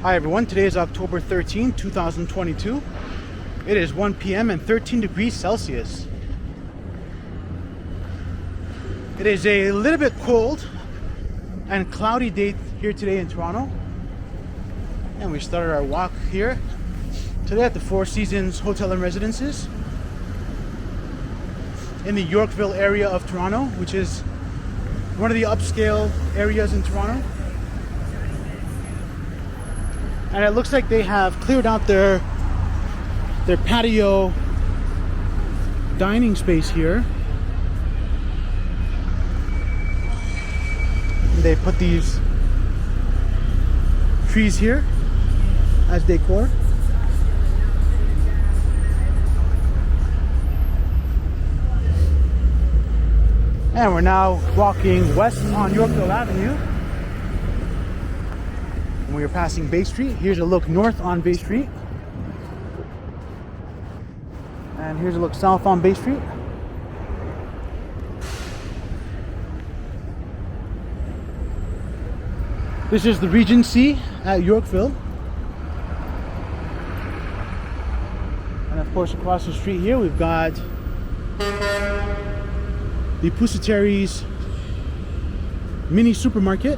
Hi everyone, today is October 13, 2022. It is 1 p.m. and 13 degrees Celsius. It is a little bit cold and cloudy day here today in Toronto. And we started our walk here today at the Four Seasons Hotel and Residences in the Yorkville area of Toronto, which is one of the upscale areas in Toronto. And it looks like they have cleared out their patio dining space here. They put these trees here as decor. And we're now walking west on Yorkville Avenue. We are passing Bay Street. Here's a look north on Bay Street. And here's a look south on Bay Street. This is the Regency at Yorkville. And of course across the street here we've got the Pusateri's mini supermarket,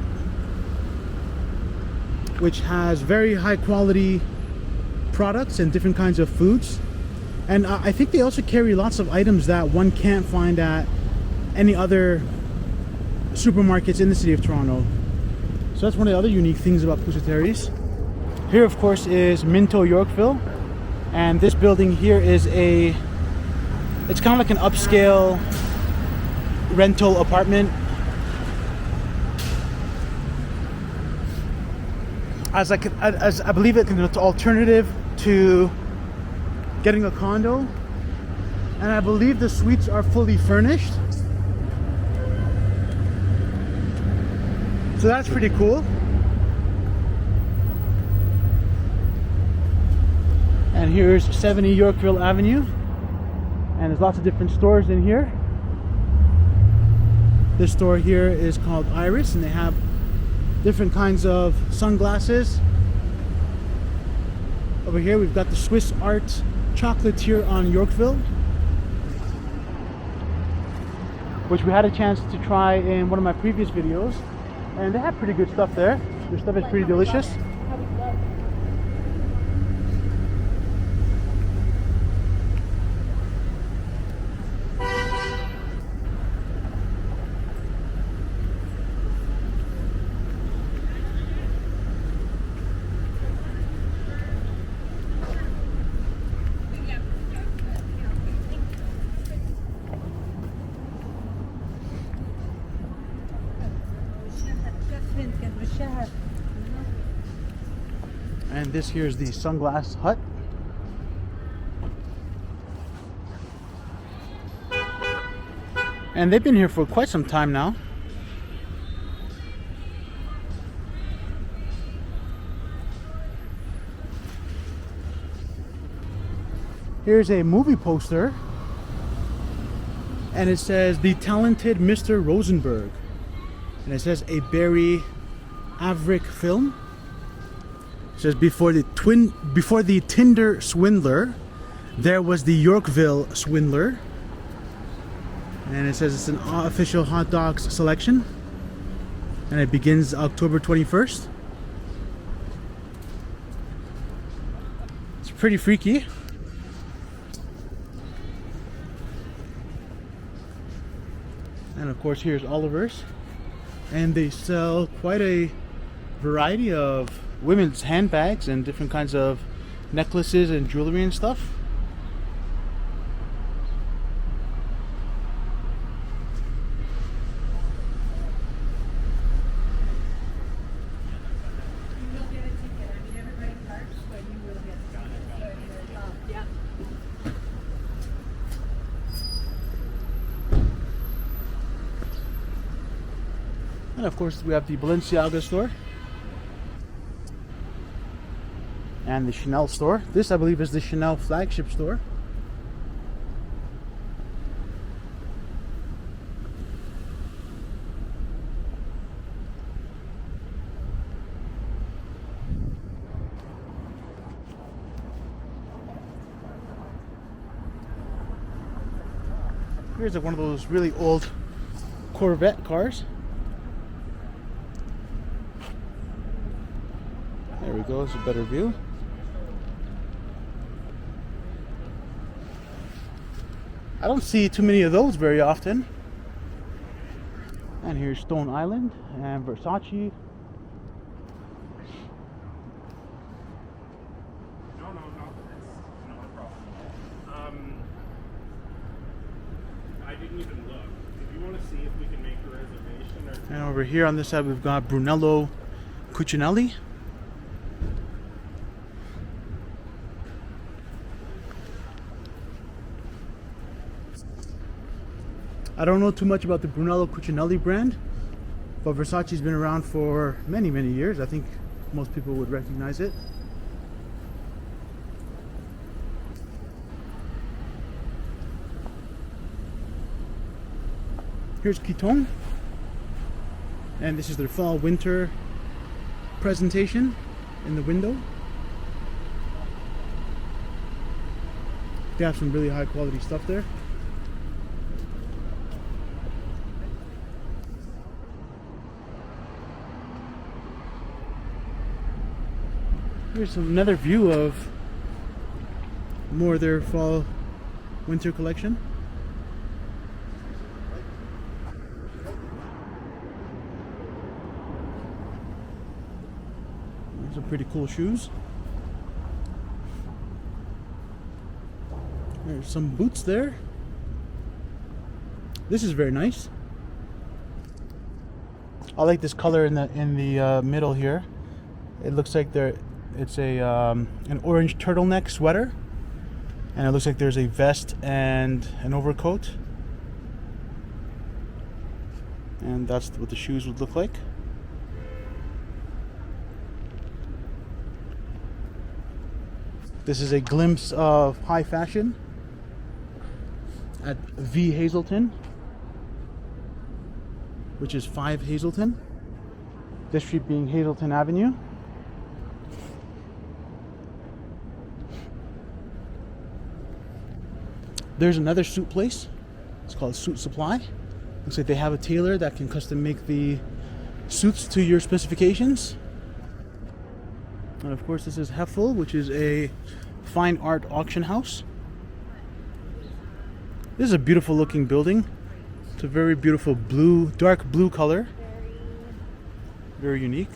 which has very high quality products and different kinds of foods. And I think they also carry lots of items that one can't find at any other supermarkets in the city of Toronto. So that's one of the other unique things about Pusateri's. Here of course is Minto Yorkville, and this building here is it's kind of like an upscale rental apartment, as I believe it's an alternative to getting a condo. And I believe the suites are fully furnished, so that's pretty cool. And here's 70 Yorkville Avenue, and there's lots of different stores in here. This store here is called Iris, and they have different kinds of sunglasses. Over here we've got the Swiss Art Chocolatier on Yorkville, which we had a chance to try in one of my previous videos, and they have pretty good stuff there. Their stuff is pretty delicious. And this here is the Sunglass Hut. And they've been here for quite some time now. Here's a movie poster, and it says The Talented Mr. Rosenberg. And it says a Barry Averick film. It says before the Tinder swindler, there was the Yorkville swindler. And it says it's an official hot dogs selection, and it begins October 21st. It's pretty freaky. And of course here's Oliver's, and they sell quite a variety of women's handbags and different kinds of necklaces and jewelry and stuff. And of course we have the Balenciaga store and the Chanel store. This I believe is the Chanel flagship store. Here's one of those really old Corvette cars. There we go, it's a better view. I don't see too many of those very often. And here's Stone Island and Versace. No, that's not a problem. I didn't even look. If you want to see if we can make a reservation or... And over here on this side we've got Brunello Cucinelli. I don't know too much about the Brunello Cucinelli brand, but Versace's been around for many, many years. I think most people would recognize it. Here's Kiton, and this is their fall-winter presentation in the window. They have some really high-quality stuff there. Here's another view of more of their fall winter collection. Some pretty cool shoes. There's some boots there. This is very nice. I like this color in the middle here. It looks like it's an orange turtleneck sweater, and it looks like there's a vest and an overcoat, and that's what the shoes would look like. This is a glimpse of high fashion at V Hazelton, which is 5 Hazelton, this street being Hazelton Avenue. There's another suit place. It's called Suit Supply. Looks like they have a tailor that can custom make the suits to your specifications. And of course, this is Heffel, which is a fine art auction house. This is a beautiful looking building. It's a very beautiful blue, dark blue color. Very unique.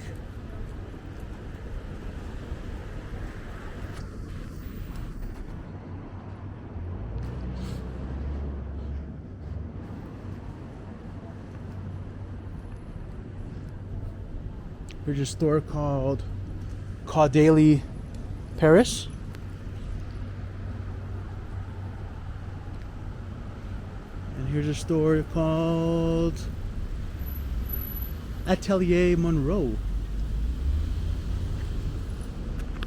There's a store called Caudalie Paris. And here's a store called Atelier Monroe.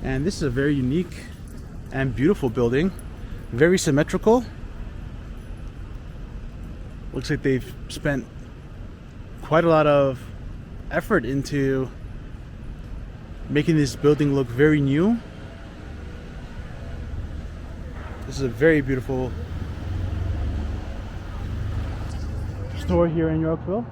And this is a very unique and beautiful building. Very symmetrical. Looks like they've spent quite a lot of effort into making this building look very new. This is a very beautiful store here in Yorkville.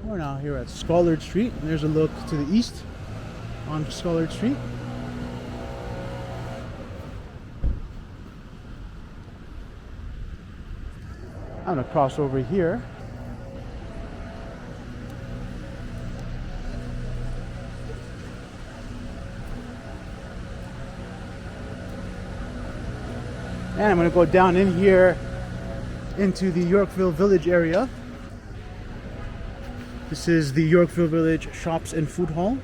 We're now here at Schollard Street, and there's a look to the east on Schollard Street. I'm gonna cross over here. And I'm going to go down in here into the Yorkville Village area. This is the Yorkville Village Shops and Food Hall.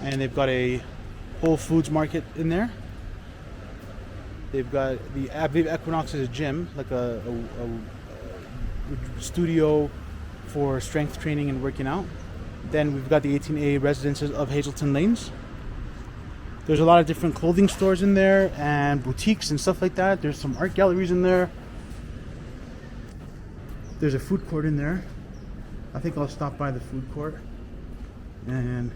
And they've got a Whole Foods market in there. They've got the, I believe Equinox is a gym, like a studio for strength training and working out. Then we've got the 18A residences of Hazelton Lanes. There's a lot of different clothing stores in there and boutiques and stuff like that. There's some art galleries in there. There's a food court in there. I think I'll stop by the food court and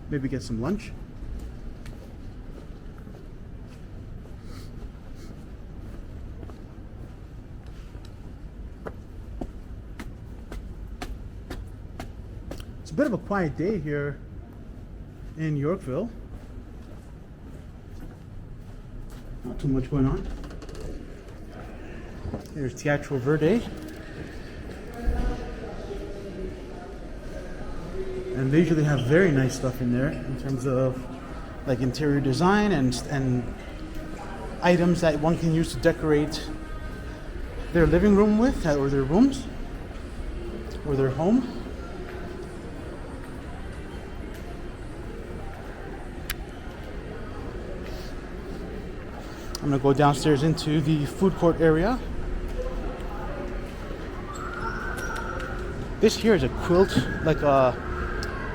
maybe get some lunch. a bit of a quiet day here in Yorkville. Not too much going on. Here's Teatro Verde. And they usually have very nice stuff in there in terms of like interior design and items that one can use to decorate their living room with, or their rooms, or their home. I'm gonna go downstairs into the food court area. This here is a quilt, like a,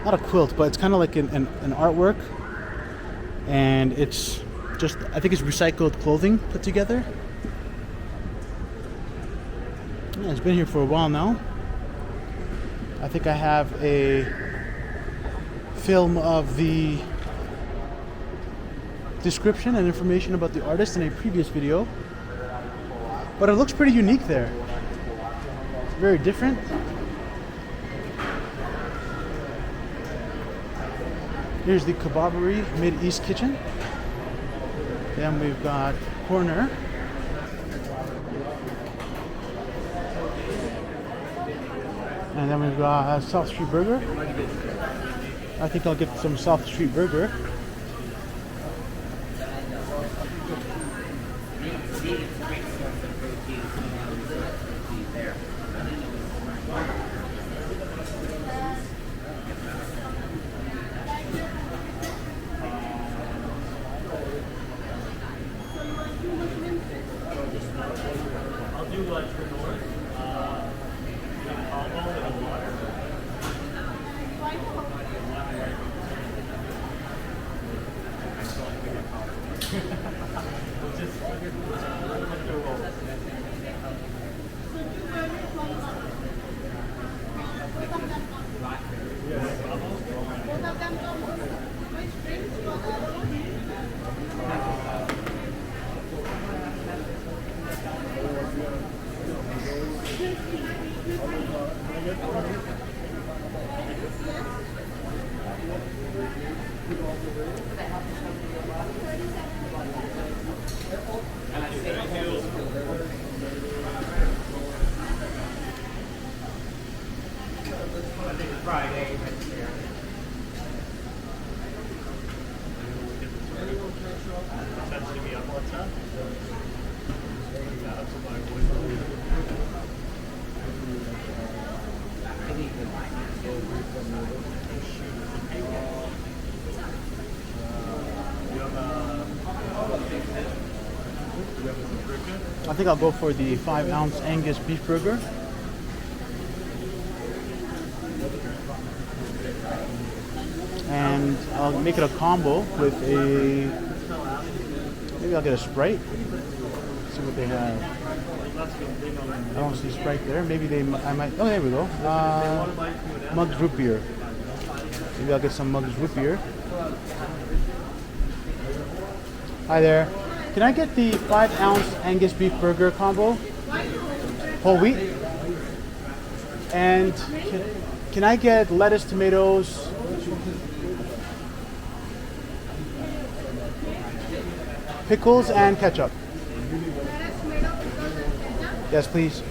not a quilt, but it's kind of like an artwork. And it's just, I think it's recycled clothing put together. Yeah, it's been here for a while now. I think I have a film of the description and information about the artist in a previous video. But it looks pretty unique there. It's very different. Here's the Kebabbery Mid-East Kitchen. Then we've got Corner. And then we've got South.St Burger. I think I'll get some South.St Burger. I think I'll go for the 5-ounce Angus beef burger. And I'll make it a combo with a, maybe I'll get a Sprite. See what they have. I don't see Sprite there. Maybe I might, oh there we go. Mugs root beer. Maybe I'll get some Mugs root beer. Hi there. Can I get the 5-ounce Angus beef burger combo? Whole wheat? And can I get lettuce, tomatoes, pickles, and ketchup? Yes, please.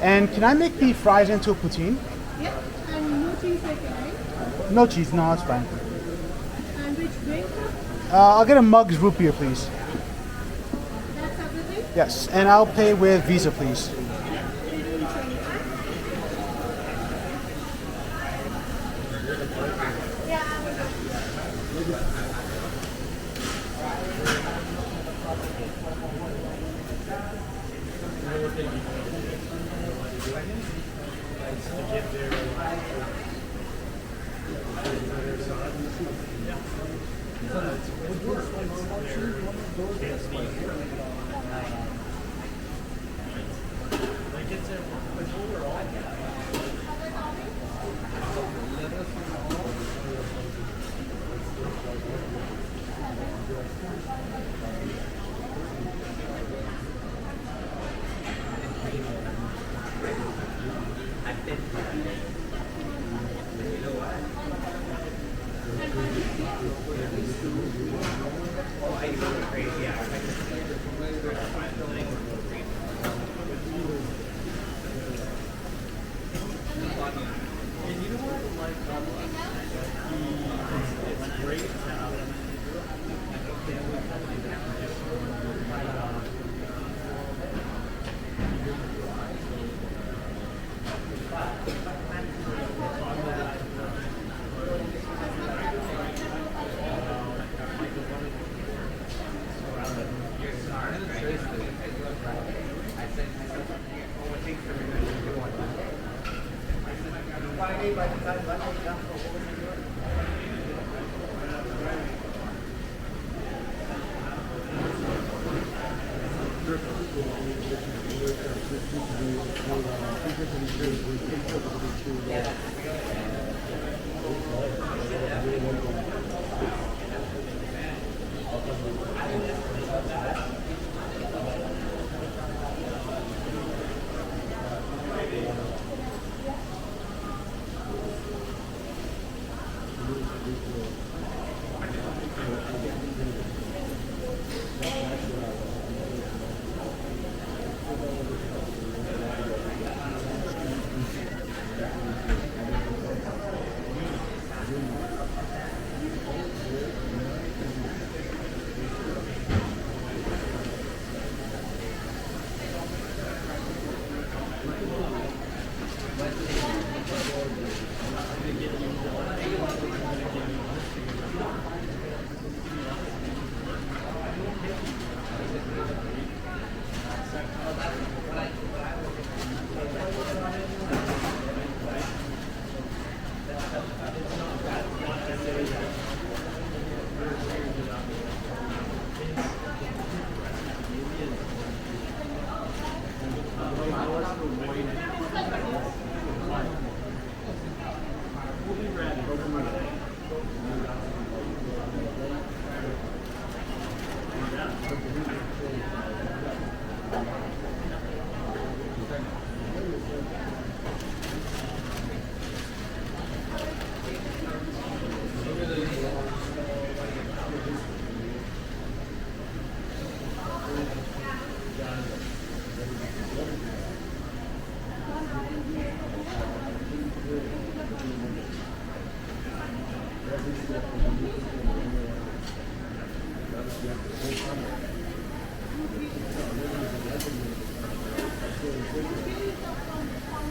And can I make the fries into a poutine? Yep, and no cheese bacon, right? No cheese, no, that's fine. And which drink? I'll get a Mugs root beer, please. That's everything? Yes, and I'll pay with Visa, please.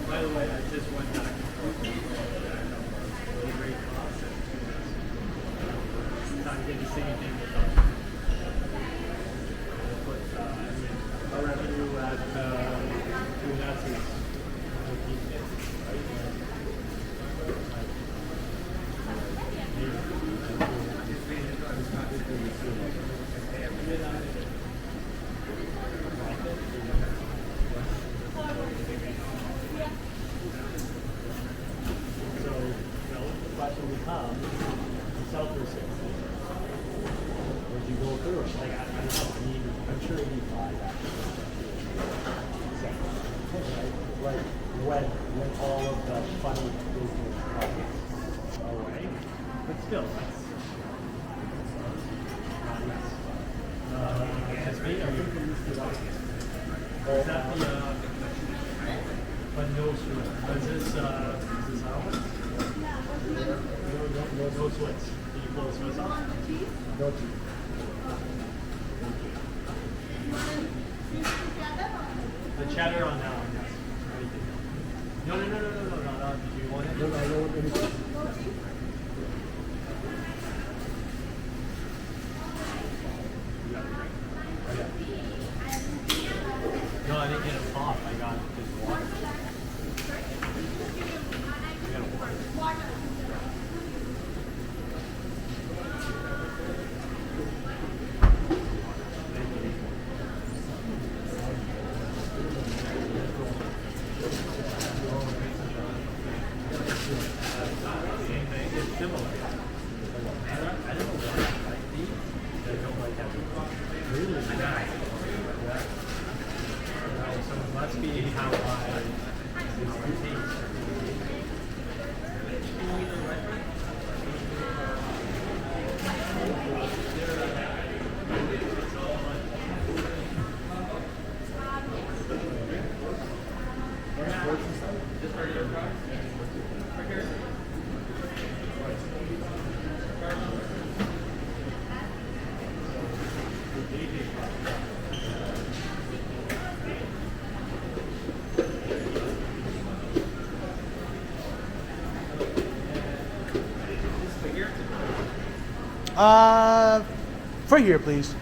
By the way, I just went back and forth with really great costs and not getting the same thing with them. But our revenue at doing that is when all of the funny business problems are away. But still, that's has been a good is that the but no sweat. Is this ours? No sweats. Can you pull the sweats off? No cheese. The cheddar on that one, yes. No. Do you want it? No, I don't want anything. No, I didn't get a pop. I got just water. I got water. Must be how I For here, please.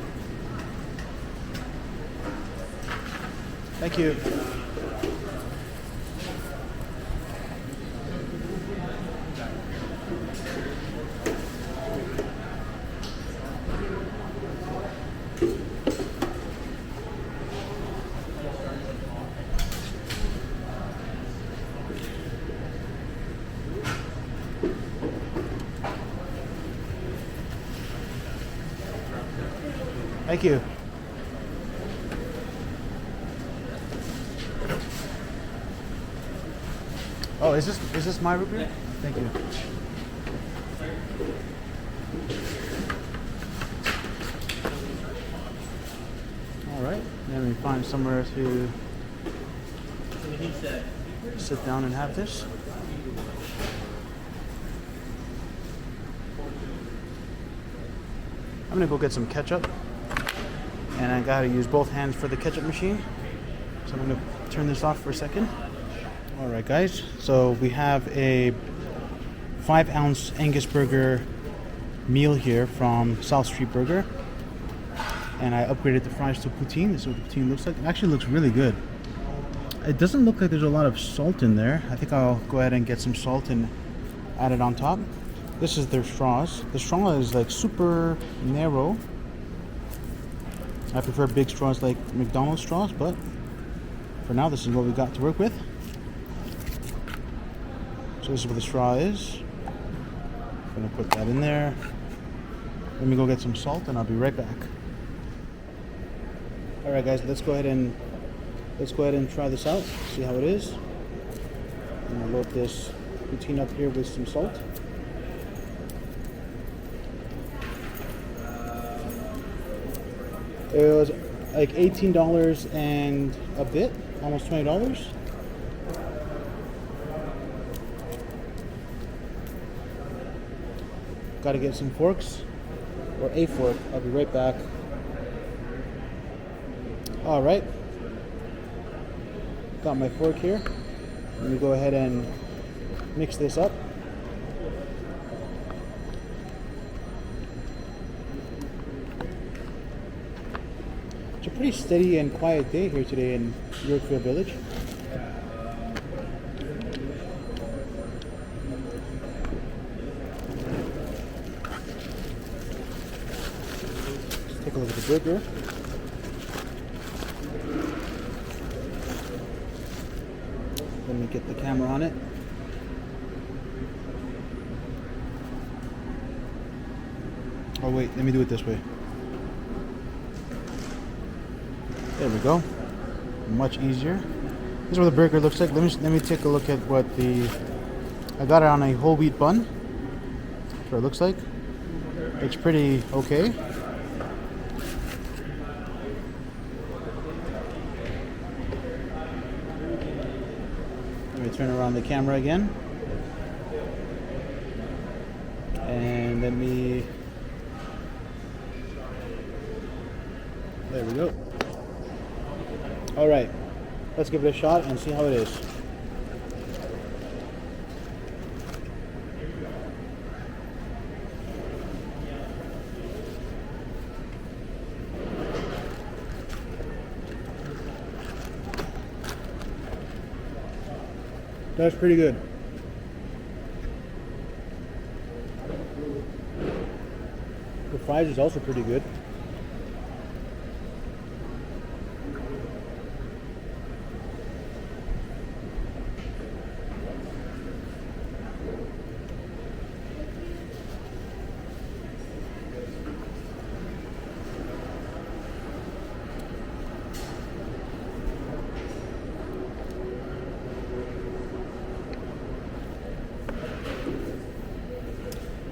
Thank you. Thank you. Oh, is this my root beer? Thank you. All right, then we find somewhere to sit down and have this. I'm gonna go get some ketchup, and I gotta use both hands for the ketchup machine. So I'm gonna turn this off for a second. All right, guys. So we have a 5-ounce Angus burger meal here from South.St Burger, and I upgraded the fries to poutine. This is what the poutine looks like. It actually looks really good. It doesn't look like there's a lot of salt in there. I think I'll go ahead and get some salt and add it on top. This is their straws. The straw is like super narrow. I prefer big straws like McDonald's straws, but for now this is what we got to work with. So this is what the straw is. I'm gonna put that in there. Let me go get some salt and I'll be right back. Alright guys, let's go ahead and try this out, see how it is. I'm gonna load this poutine up here with some salt. It was like $18 and a bit, almost $20. Gotta get some forks, or a fork. I'll be right back. Alright. Got my fork here. Let me go ahead and mix this up. It's a pretty steady and quiet day here today in Yorkville Village. Let's take a look at the burger. Let me get the camera on it. Oh wait, let me do it this way. There we go. Much easier. This is what the burger looks like. Let me take a look at what I got it on a whole wheat bun. That's what it looks like. It's pretty okay. Let me turn around the camera again. And let me... There we go. Alright, let's give it a shot and see how it is. That's pretty good. The fries is also pretty good.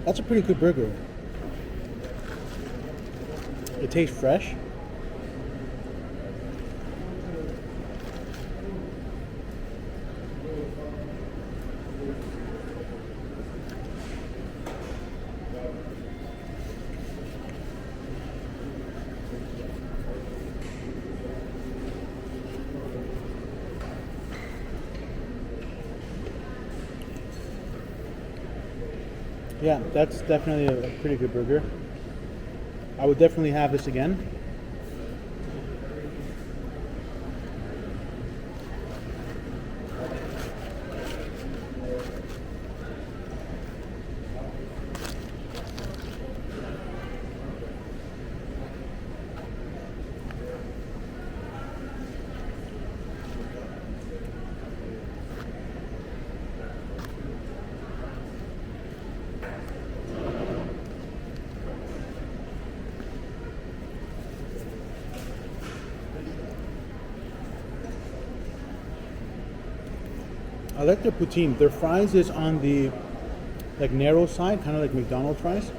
That's a pretty good burger. It tastes fresh. Yeah, that's definitely a pretty good burger. I would definitely have this again. I like their poutine. Their fries is on the like narrow side, kind of like McDonald's fries.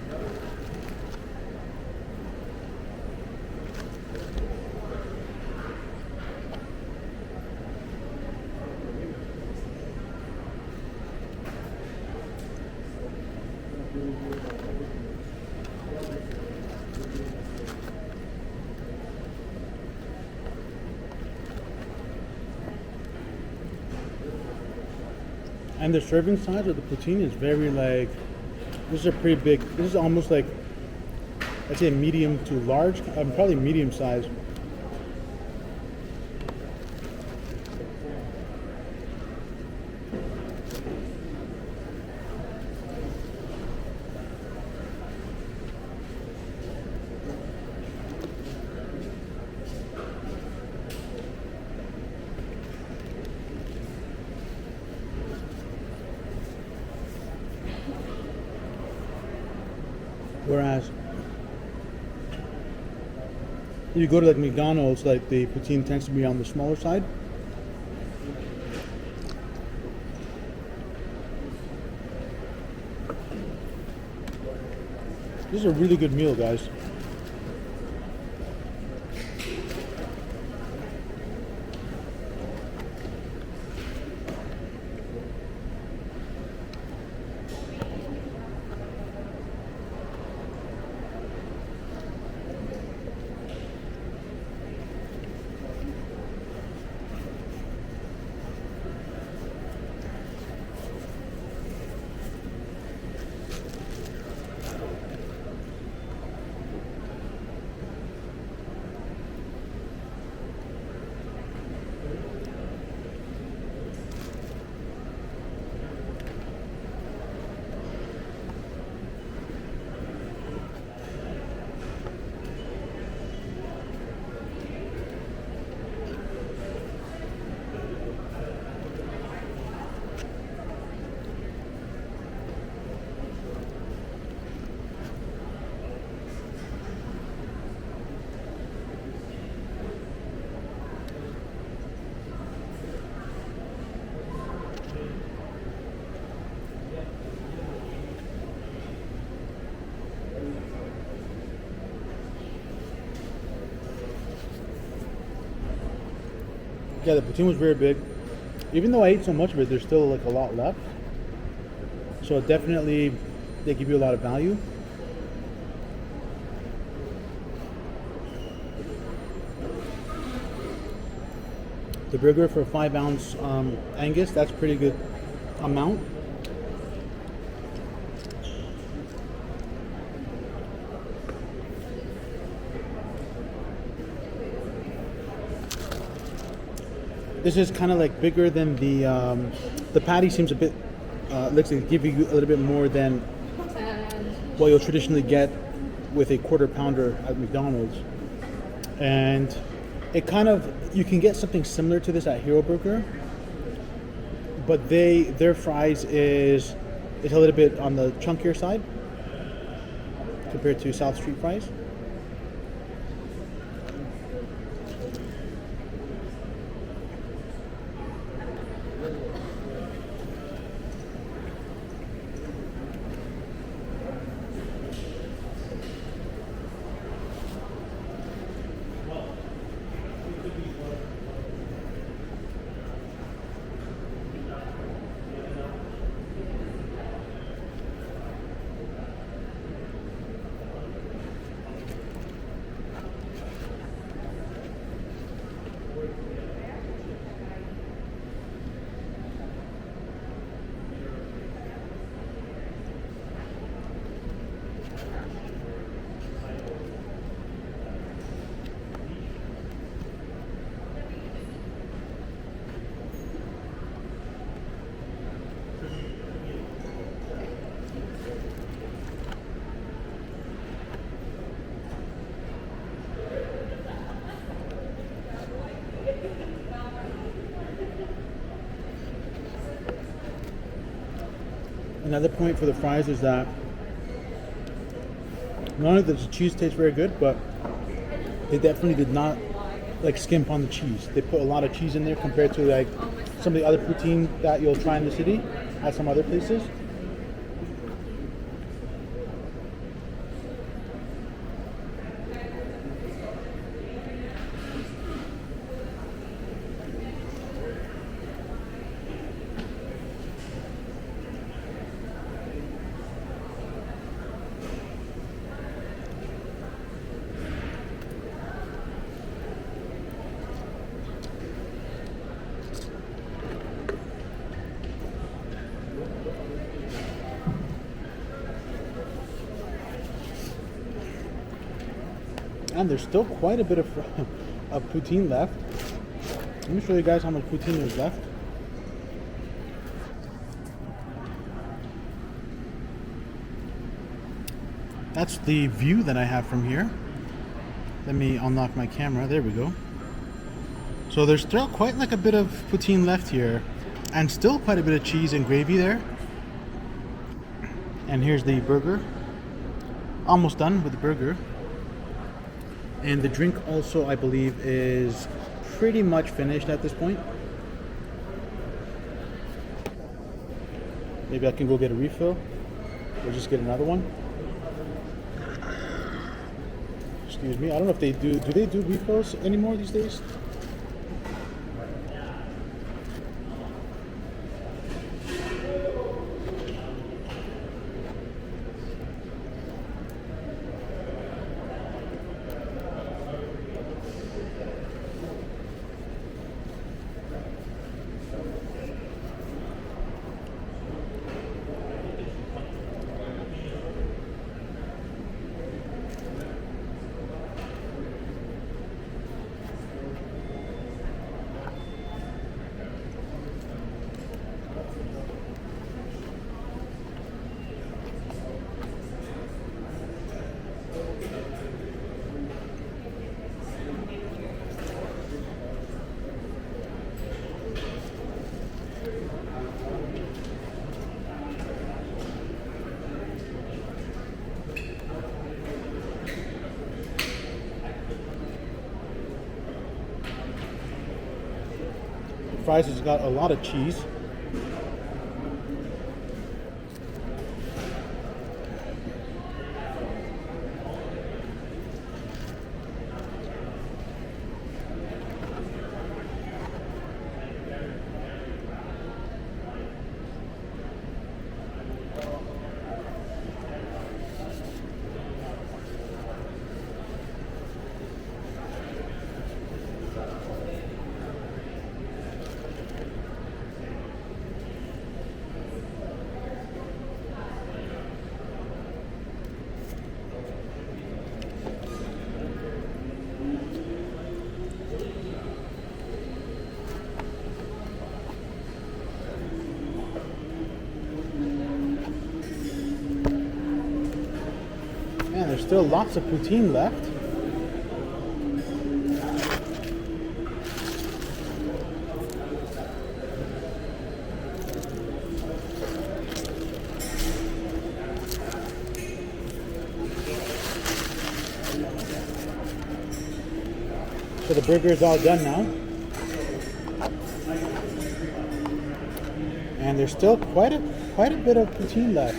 And the serving size of the poutine is very like, this is a pretty big, this is almost like, I'd say medium to large, probably medium size. Whereas you go to like McDonald's, like the poutine tends to be on the smaller side. This is a really good meal, guys. Yeah, the poutine was very big. Even though I ate so much of it, there's still like a lot left. So definitely, they give you a lot of value. The burger for a 5-ounce Angus, that's a pretty good amount. This is kind of like bigger than the patty seems a bit, looks like give you a little bit more than what you'll traditionally get with a quarter pounder at McDonald's. And it kind of, you can get something similar to this at Hero Burger, but their fries is a little bit on the chunkier side compared to South Street fries. Another point for the fries is that not only does the cheese taste very good, but they definitely did not like skimp on the cheese. They put a lot of cheese in there compared to like some of the other poutine that you'll try in the city at some other places. And there's still quite a bit of poutine left. Let me show you guys how much poutine there's left. That's the view that I have from here. Let me unlock my camera. There we go. So there's still quite like a bit of poutine left here, and still quite a bit of cheese and gravy there. And here's the burger. Almost done with the burger. And the drink also, I believe, is pretty much finished at this point. Maybe I can go get a refill or just get another one. Excuse me. I don't know if they do. Do they do refills anymore these days? Fries has got a lot of cheese. Man, there's still lots of poutine left. So the burger is all done now. And there's still quite a bit of poutine left.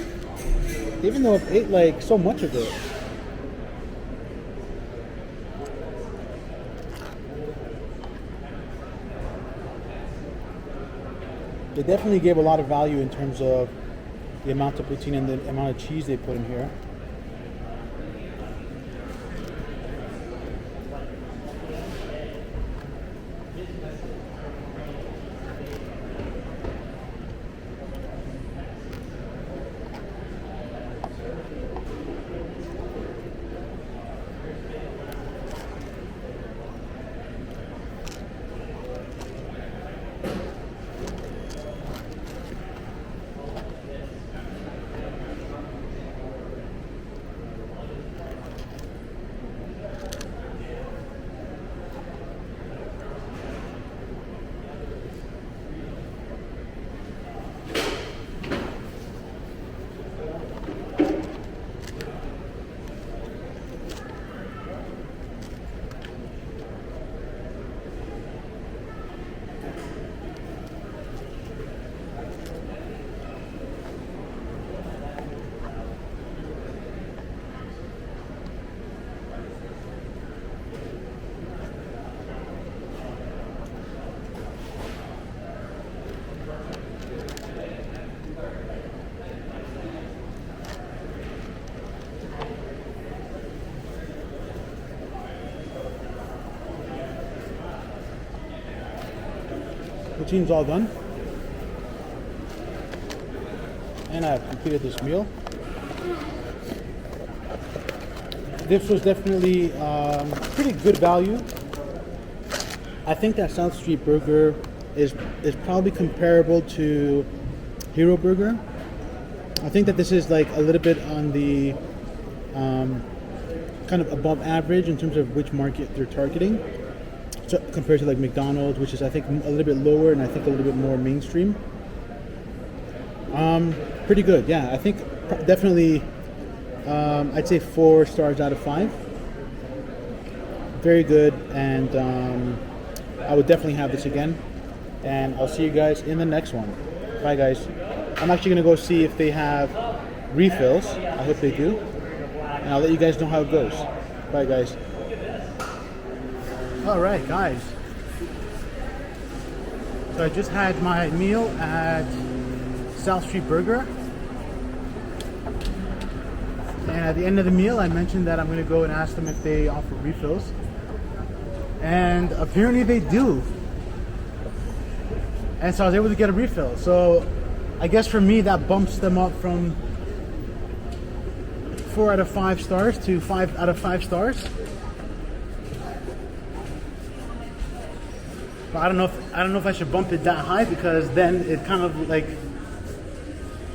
Even though I've ate like so much of it. They definitely gave a lot of value in terms of the amount of poutine and the amount of cheese they put in here. routine's all done. And I've completed this meal. This was definitely pretty good value. I think that South Street Burger is probably comparable to Hero Burger. I think that this is like a little bit on the kind of above average in terms of which market they're targeting. So compared to like McDonald's, which is I think a little bit lower and I think a little bit more mainstream. Pretty good, yeah. I think definitely I'd say 4 stars out of 5. Very good, and I would definitely have this again. And I'll see you guys in the next one. Bye guys. I'm actually gonna go see if they have refills. I hope they do. And I'll let you guys know how it goes. Bye guys. Alright guys. So I just had my meal at South Street Burger. And at the end of the meal I mentioned that I'm gonna go and ask them if they offer refills. And apparently they do. And so I was able to get a refill. So I guess for me that bumps them up from 4 out of 5 stars to 5 out of 5 stars. But I don't know if I should bump it that high, because then it kind of like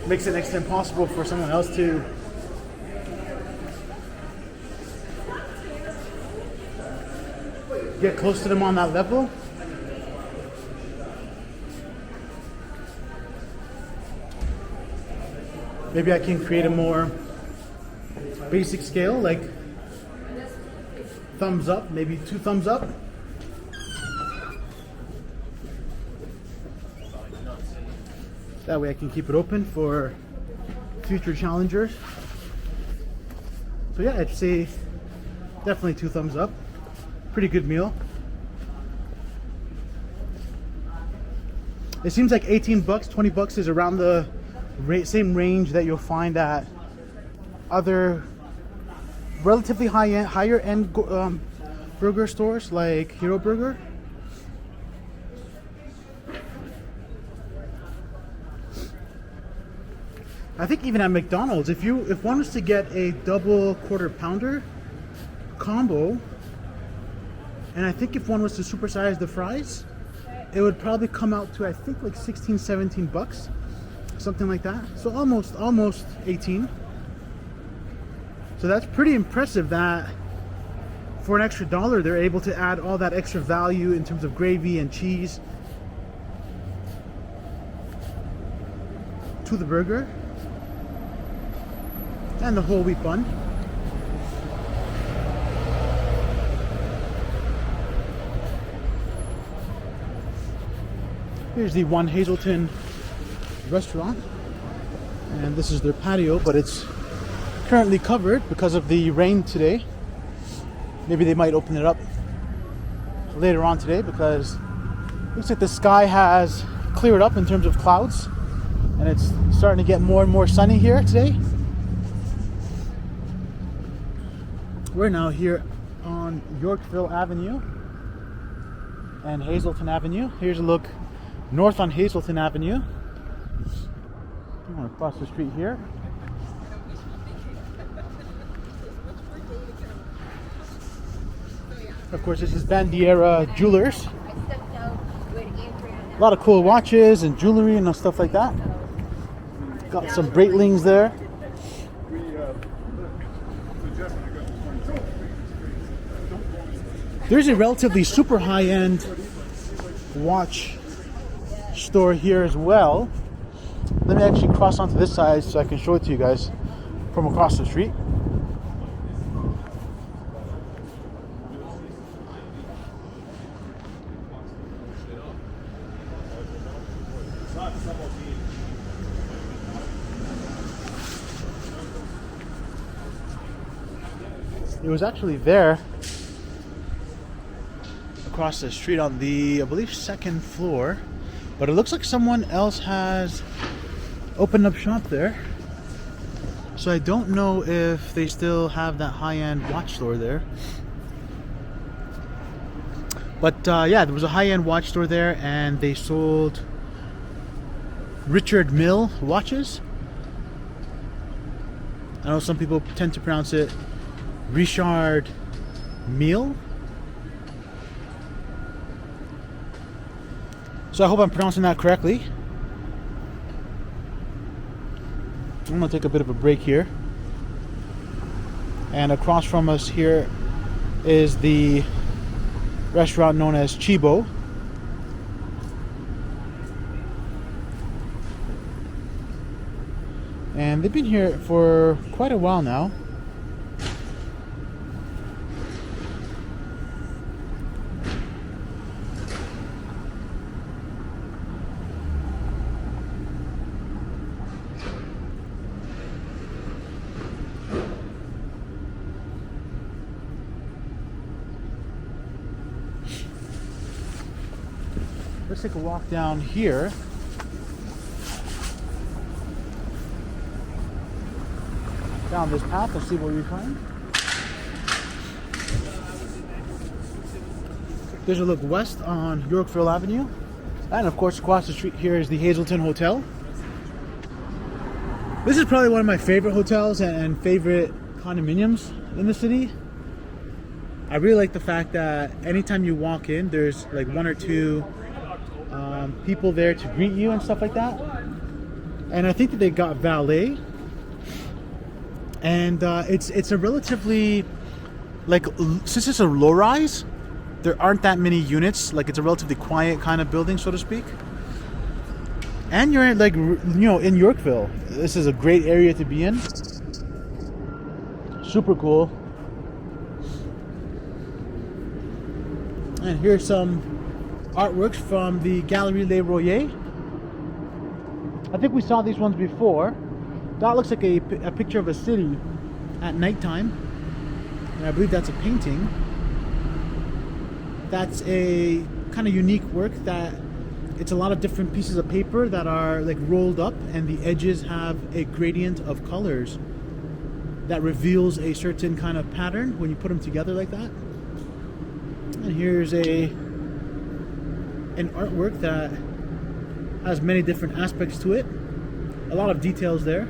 makes it next to impossible for someone else to get close to them on that level. Maybe I can create a more basic scale, like thumbs up, maybe 2 thumbs up. That way I can keep it open for future challengers. So yeah, I'd say definitely 2 thumbs up. Pretty good meal. It seems like 18 bucks, 20 bucks is around the same range that you'll find at other relatively higher end burger stores like Hero Burger. I think even at McDonald's, if one was to get a double quarter pounder combo, and I think if one was to supersize the fries, it would probably come out to I think like 16, 17 bucks, something like that. So almost 18. So that's pretty impressive that for an extra $1 they're able to add all that extra value in terms of gravy and cheese to the burger and the whole wheat bun. Here's the One Hazelton restaurant, and this is their patio, but it's currently covered because of the rain today. Maybe they might open it up later on today, because it looks like the sky has cleared up in terms of clouds and it's starting to get more and more sunny here today. We're now here on Yorkville Avenue and Hazelton Avenue. Here's a look north on Hazelton Avenue. I'm going to cross the street here. Of course, this is Bandiera Jewelers. A lot of cool watches and jewelry and stuff like that. Got some Breitlings there. There's a relatively super high-end watch store here as well. Let me actually cross onto this side so I can show it to you guys from across the street. It was actually there across the street on the, I believe, 2nd floor, but it looks like someone else has opened up shop there. So I don't know if they still have that high-end watch store there. But yeah, there was a high-end watch store there, and they sold Richard Mille watches. I know some people tend to pronounce it Richard Mille. So I hope I'm pronouncing that correctly. I'm gonna take a bit of a break here. And across from us here is the restaurant known as Chibo. And they've been here for quite a while now. Let's take a walk down here. Down this path and see what we find. There's a look west on Yorkville Avenue. And of course, across the street here is the Hazelton Hotel. This is probably one of my favorite hotels and favorite condominiums in the city. I really like the fact that anytime you walk in, there's like one or two people there to greet you and stuff like that. And I think that they got valet. And it's a relatively, like, since it's a low rise, there aren't that many units. Like, it's a relatively quiet kind of building, so to speak. And you're like, you know, in Yorkville. This is a great area to be in. Super cool. And here's some artworks from the Galerie Les Royers. I think we saw these ones before. That looks like a picture of a city at nighttime. And I believe that's a painting. That's a kind of unique work that it's a lot of different pieces of paper that are like rolled up, and the edges have a gradient of colors that reveals a certain kind of pattern when you put them together like that. And here's an artwork that has many different aspects to it. A lot of details there.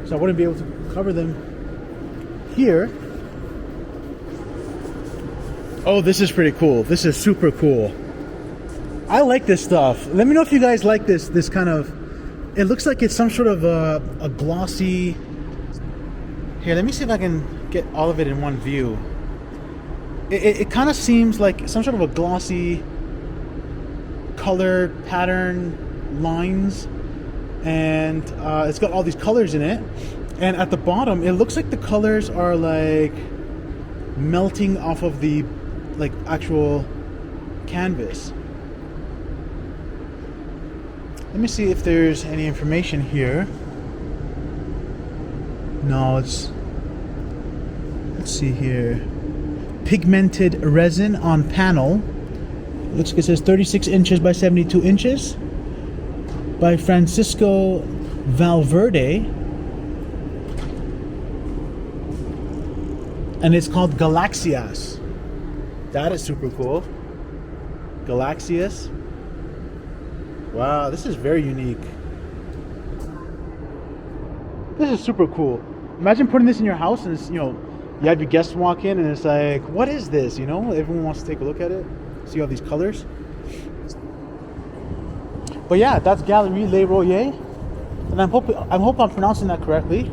So I wouldn't be able to cover them here. Oh, this is pretty cool. This is super cool. I like this stuff. Let me know if you guys like this kind of, it looks like it's some sort of a glossy. Here, let me see if I can get all of it in one view. It kind of seems like some sort of a glossy color pattern lines, and it's got all these colors in it, and at the bottom it looks like the colors are like melting off of the like actual canvas. Let me see if there's any information here. No, let's see here. Pigmented resin on panel. Looks like it says 36 inches by 72 inches by Francisco Valverde, and it's called Galaxias. That is super cool. Galaxias. Wow, this is very unique. This is super cool. Imagine putting this in your house, and it's, you know, you have your guests walk in and it's like, what is this? You know, everyone wants to take a look at it. See all these colors. But yeah, that's Galerie Les Royers, and I hope I'm pronouncing that correctly.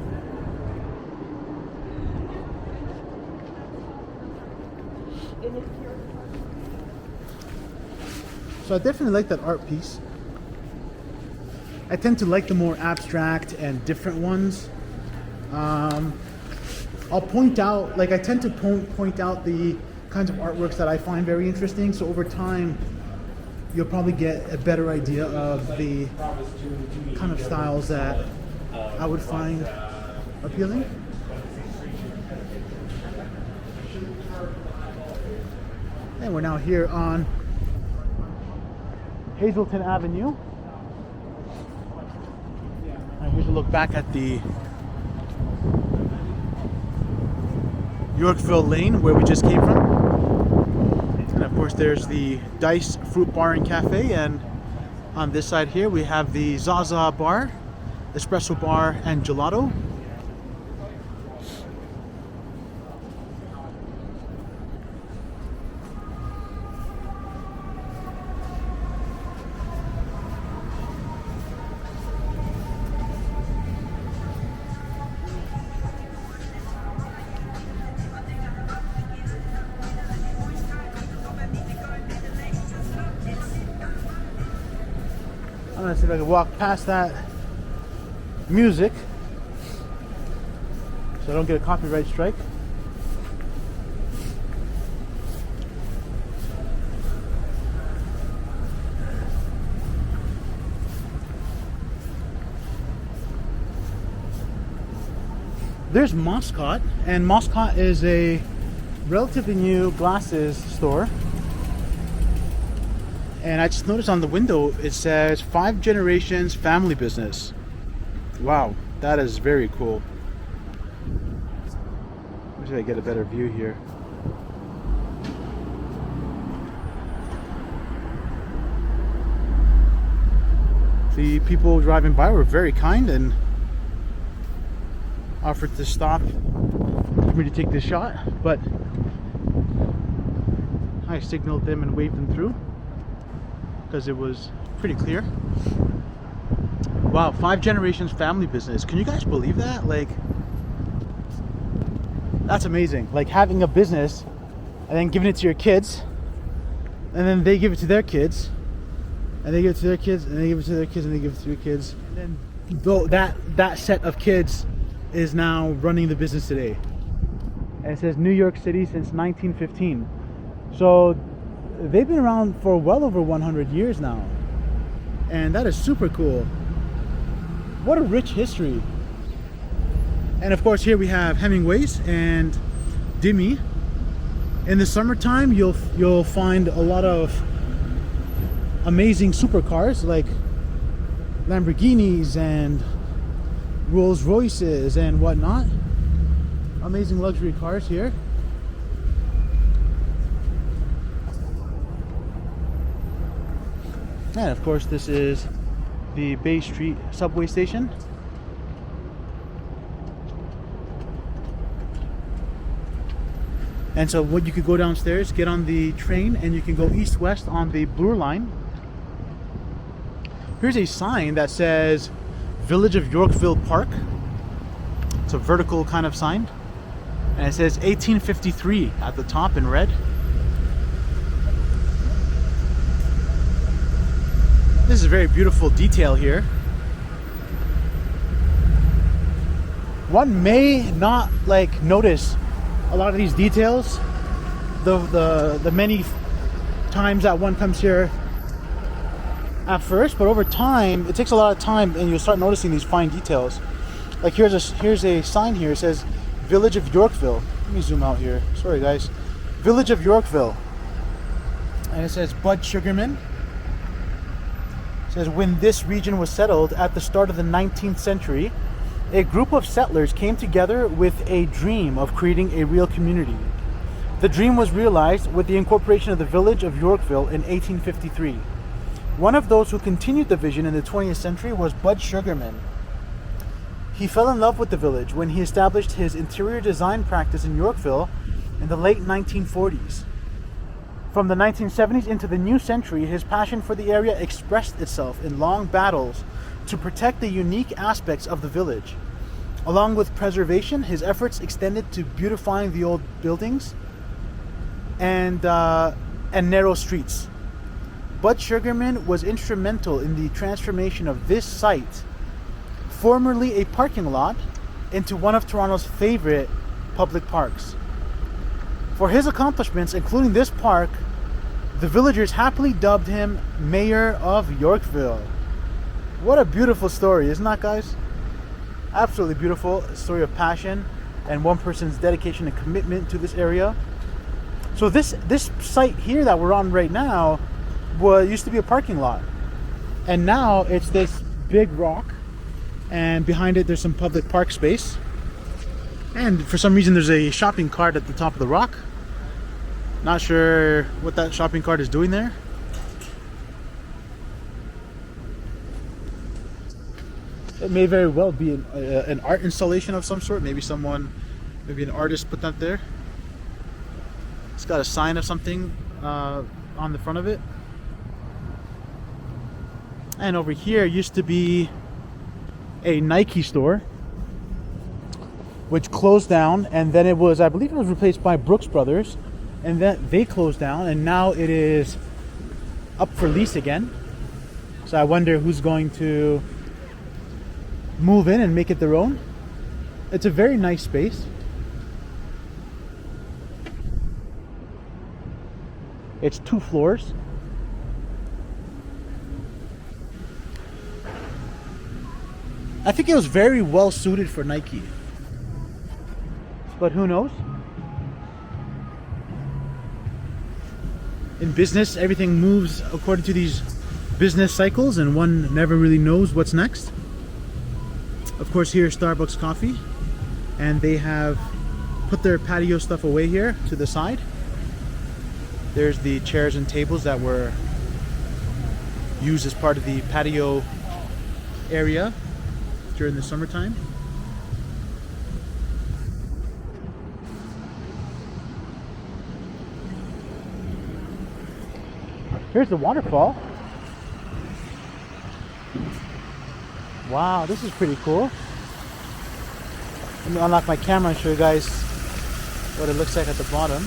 So I definitely like that art piece. I tend to like the more abstract and different ones. I'll point out, like I tend to point out the kinds of artworks that I find very interesting. So over time, you'll probably get a better idea of the kind of styles that I would find appealing. And we're now here on Hazelton Avenue. And here's a look back at the Yorkville Lane where we just came from. And of course there's the Dice Fruit Bar and Cafe, and on this side here we have the Zaza Bar, Espresso Bar, and Gelato. I'm gonna see if I can walk past that music so I don't get a copyright strike. There's Moscot, and Moscot is a relatively new glasses store. And I just noticed on the window it says 5 generations family business. Wow, that is very cool. Let me see if I get a better view here. The people driving by were very kind and offered to stop for me to take this shot, but I signaled them and waved them through because it was pretty clear. Wow, 5 generations family business. Can you guys believe that? Like, that's amazing. Like having a business and then giving it to your kids, and then they give it to their kids, and they give it to their kids, and they give it to their kids, and they give it to their kids. And then though that set of kids is now running the business today. And it says New York City since 1915. So they've been around for well over 100 years now, and that is super cool. What a rich history. And of course here we have Hemingway's and Dimi. In the summertime you'll find a lot of amazing supercars like Lamborghinis and Rolls Royces and whatnot. Amazing luxury cars here. And of course this is the Bay Street subway station. And so what you could go downstairs, get on the train, and you can go east-west on the Bloor line. Here's a sign that says Village of Yorkville Park. It's a vertical kind of sign. And it says 1853 at the top in red. This is a very beautiful detail here. One may not like notice a lot of these details the many times that one comes here at first, but over time it takes a lot of time and you'll start noticing these fine details. Like here's a sign here. It says Village of Yorkville. Let me zoom out here. Sorry guys. Village of Yorkville. And it says Bud Sugarman. It says when this region was settled at the start of the 19th century, a group of settlers came together with a dream of creating a real community. The dream was realized with the incorporation of the village of Yorkville in 1853. One of those who continued the vision in the 20th century was Bud Sugarman. He fell in love with the village when he established his interior design practice in Yorkville in the late 1940s. From the 1970s into the new century, his passion for the area expressed itself in long battles to protect the unique aspects of the village. Along with preservation, his efforts extended to beautifying the old buildings and narrow streets. Bud Sugarman was instrumental in the transformation of this site, formerly a parking lot, into one of Toronto's favorite public parks. For his accomplishments, including this park, the villagers happily dubbed him Mayor of Yorkville. What a beautiful story, isn't that, guys? Absolutely beautiful. A story of passion and one person's dedication and commitment to this area. So this site here that we're on right now used to be a parking lot, and now it's this big rock, and behind it there's some public park space, and for some reason there's a shopping cart at the top of the rock. Not sure what that shopping cart is doing there. It may very well be an art installation of some sort. Maybe an artist put that there. It's got a sign of something on the front of it. And over here used to be a Nike store, which closed down, and then it was, I believe it was replaced by Brooks Brothers, and then they closed down, and now it is up for lease again. So I wonder who's going to move in and make it their own. It's a very nice space. It's 2 floors. I think it was very well suited for Nike. But who knows? In business, everything moves according to these business cycles, and one never really knows what's next. Of course, here's Starbucks coffee, and they have put their patio stuff away here to the side. There's the chairs and tables that were used as part of the patio area during the summertime. Here's the waterfall. Wow, this is pretty cool. Let me unlock my camera and show you guys what it looks like at the bottom.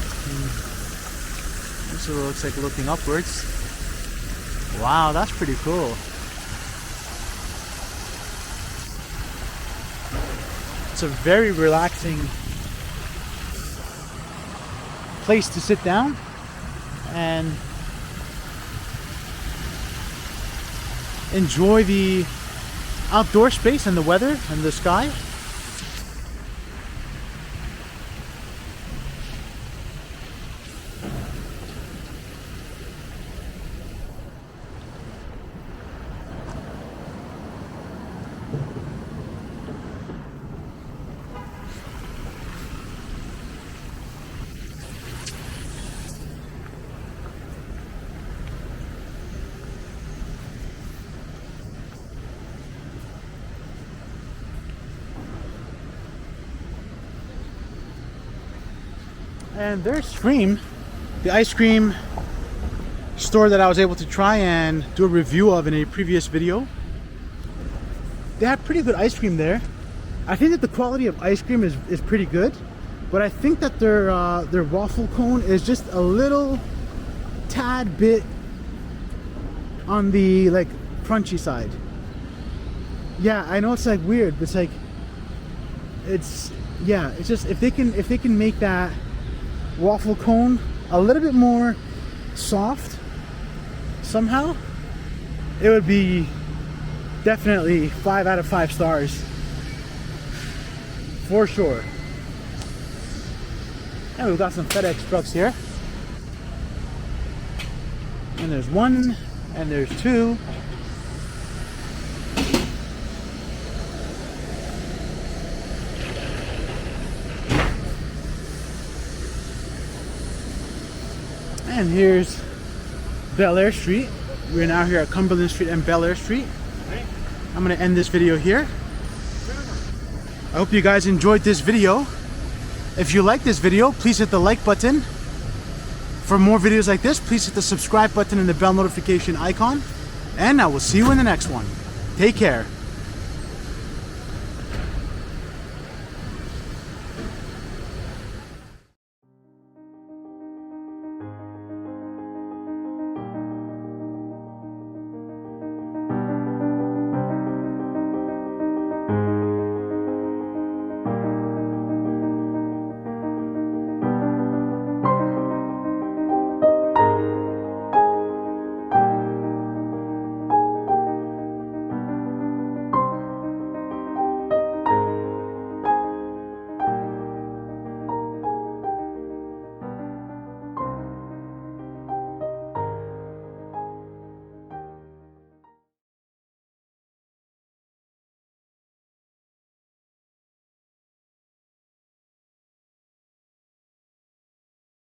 This is what it looks like looking upwards. Wow, that's pretty cool. It's a very relaxing place to sit down and enjoy the outdoor space and the weather and the sky. And there's Scream, the ice cream store that I was able to try and do a review of in a previous video. They have pretty good ice cream there. I think that the quality of ice cream is pretty good, but I think that their waffle cone is just a little tad bit on the like crunchy side. Yeah, I know it's like weird, but it's just if they can make that waffle cone a little bit more soft somehow, it would be definitely 5 out of 5 stars for sure. And we've got some FedEx trucks here, and there's 1 and there's 2. And here's Belair Street. We're now here at Cumberland Street and Belair Street. I'm going to end this video here. I hope you guys enjoyed this video. If you like this video, please hit the like button. For more videos like this, please hit the subscribe button and the bell notification icon. And I will see you in the next one. Take care.